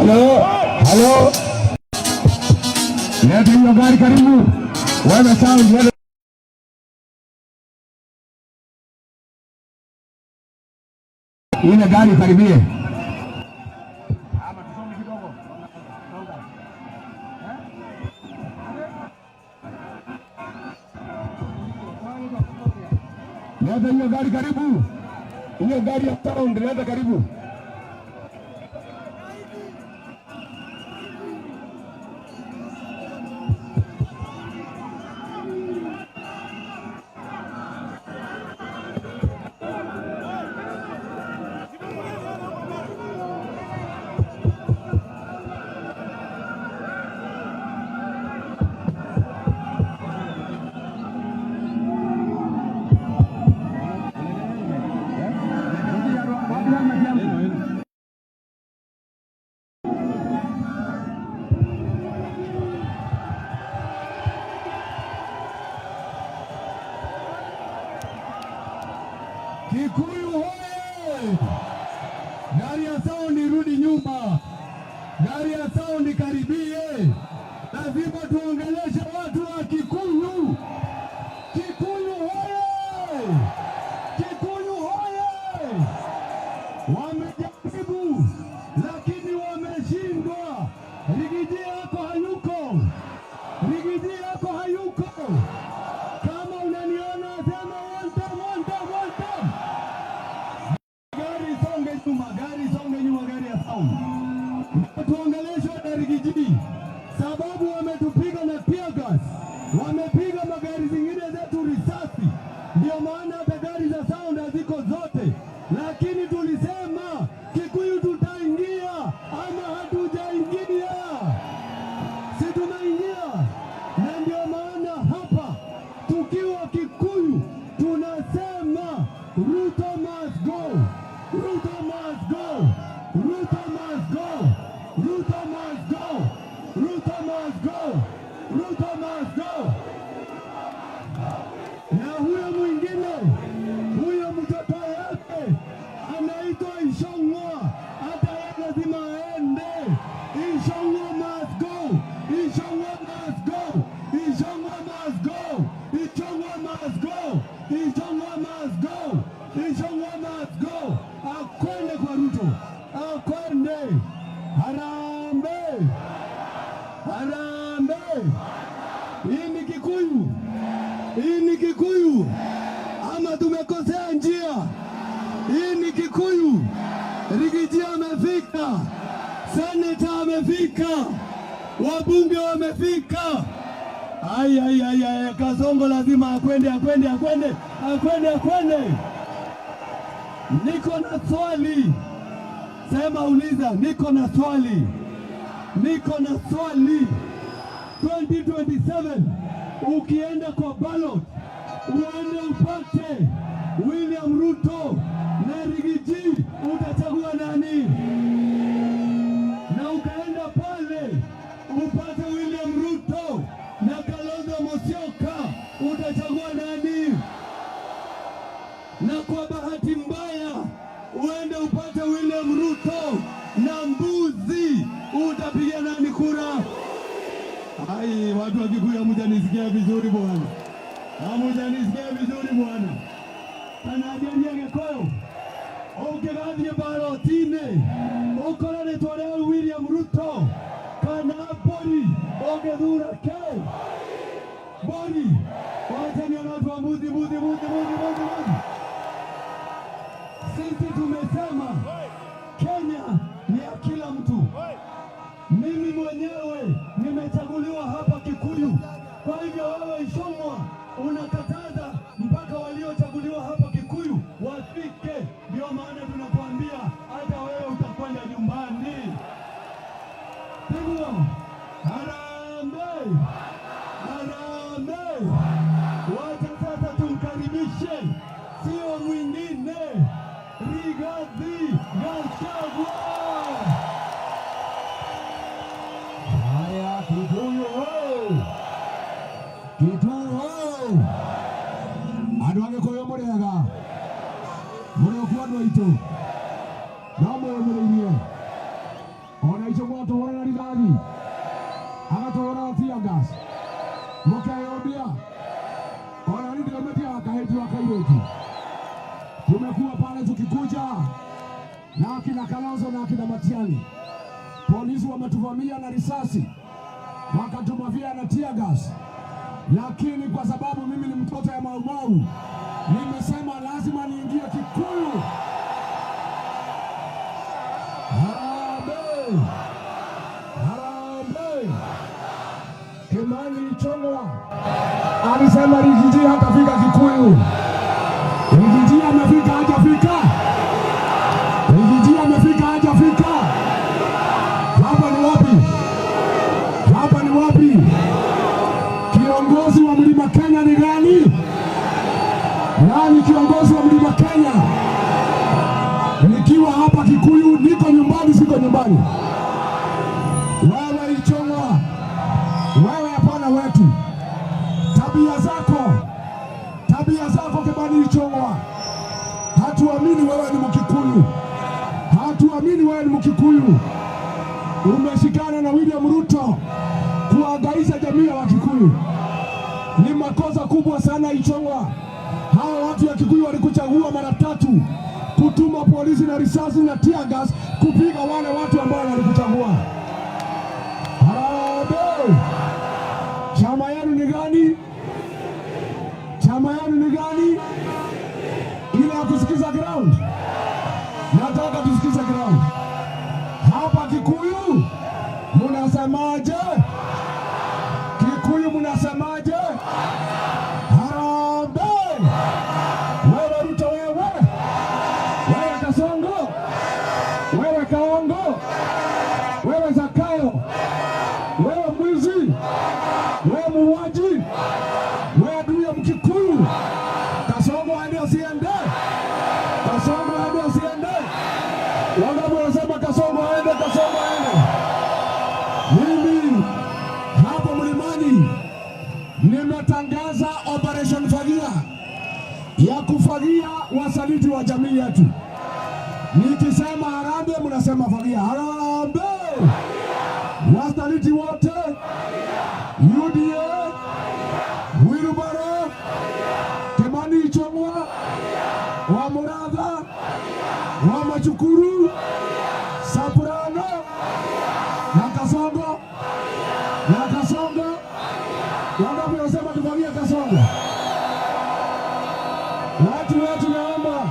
Halo, halo, leta hiyo gari karibu, wewe sound wewe. Ile gari karibie. Leta hiyo gari karibu, hiyo gari ya sound leta karibu. Kikuyu hoye! Gari ya sound irudi nyuma, gari ya sound karibie. Lazima tuongeleshe watu wa Kikuyu. Kikuyu hoye! Kikuyu hoye! Wamejaribu lakini wameshindwa. Rigiji yako hayuko, Rigiji yako hayuko. Kama unaniona sema one time. Gari songe nyuma, gari ya sound. Tuongeleshe na Rigiji, sababu wametupiga na tear gas, wamepiga magari zingine zetu risasi, ndio maana hata gari za sound haziko zote. Lakini tulisema Kikuyu tutaingia ama hatujaingia? Si tumeingia, na ndio maana hapa tukiwa Kikuyu tunasema Ruto must go, Ruto must go, Ruto must go, Ruto must go, Ruto must go, Ruto must go. Na huyo mwingine, huyo mtoto yake anaitwa Ishongwa, hata yeye lazima aende. Ishongwa must go, Ishongwa must go, Ishongwa must go, Ishongwa must go, Ishongwa must go, Ishongwa must go. Akwende kwa Ruto, akwende. Harambee, harambee. Hii ni Kikuyu, hii ni Kikuyu ama tumekosea njia? Hii ni Kikuyu. Rigiji amefika, seneta amefika, wabunge wamefika. Ai, Kasongo lazima akwende. Niko na swali, sema uliza. Niko na swali 2027 ukienda kwa ballot uende upate William Ruto na Rigiji, utachagua nani? Na ukaenda pale upate William Ruto na Kalonzo Musyoka, utachagua nani? Na kwa bahati mbaya uende upate William Ruto na mbuzi, utapiga nani kura? Ai, watu wa Kikuyu hamujanisikia vizuri bwana, hamujanisikia vizuri bwana. Anajalia Gikoyo ukigathie balotine ukorane twaria William Ruto kana Bori ugethura ke Bori, wachani watu wa mbuzi. Sisi tumesema Kenya ni ya kila mtu. Mimi mwenyewe nimechaguliwa hapa Kikuyu, kwa hivyo wewe Ishongwa unakataza mpaka waliochaguliwa hapa Kikuyu wafike. Ndio maana tunakuambia hata wewe utakwenda nyumbani. Hivyo harambee, harambee. Wacha sasa tumkaribishe, sio mwingine, Rigathi Gachagua. Haya, Kikuyu hoye! Kikuyu hoye! Kalonzo na akina Matiang'i. Polisi wametuvamia na risasi, wakatumavia na tear gas, lakini kwa sababu mimi ni mtoto ya Mau Mau, nimesema lazima niingie Kikuyu. Harambee! Harambee! Kimani Ichung'wah alisema Rigiji hatafika Kikuyu. Rigiji amefika hajafika? Rigiji amefika hajafika? Hapa ni wapi? Hapa ni wapi? Kiongozi wa Mlima Kenya ni gani? Nani kiongozi wa Mlima Kenya? Nikiwa hapa Kikuyu, niko nyumbani, siko nyumbani. Wewe Ichung'wah, wewe hapana wetu. Tabia zako Kimani Ichung'wah, hatuamini wewe ni Mkikuyu. Hatuamini wewe ni Mkikuyu. Umeshikana na William Ruto kuangaisha jamii ya Wakikuyu. Ni makosa kubwa sana Ichung'wah. Hawa watu ya Kikuyu walikuchagua mara 3 kutuma polisi na risasi na tear gas kupiga wale watu ambao walikuchagua. Harambee! Chama yenu ni gani? Chama yenu ni gani? Ile ya kusikiza ground. Nataka tusikize ground. Hapa Kikuyu munasemaje? Kikuyu munasemaje? Harambee! Wewe Ruto, wewe Kasongo, wewe Kaongo, wewe Zakayo, wewe mwizi, wewe muuaji, wewe adui ya Mkikuyu. Kasongo aende asiende? Kasongo aende asiende? Wangapi wanasema Kasongo aende? Kasongo aende. Mimi hapo Mlimani nimetangaza Operation Fagia ya kufagia wasaliti wa jamii yetu. Nikisema harambee, mnasema fagia. Harambee! Wasaliti wote, UDA, Wilbaro, Kimani Ichung'wah, Wamuratha, Wamachukuru, Soprano na Kasongo. Wangapi wanasema tufagie Kasongo? Watu wetu naomba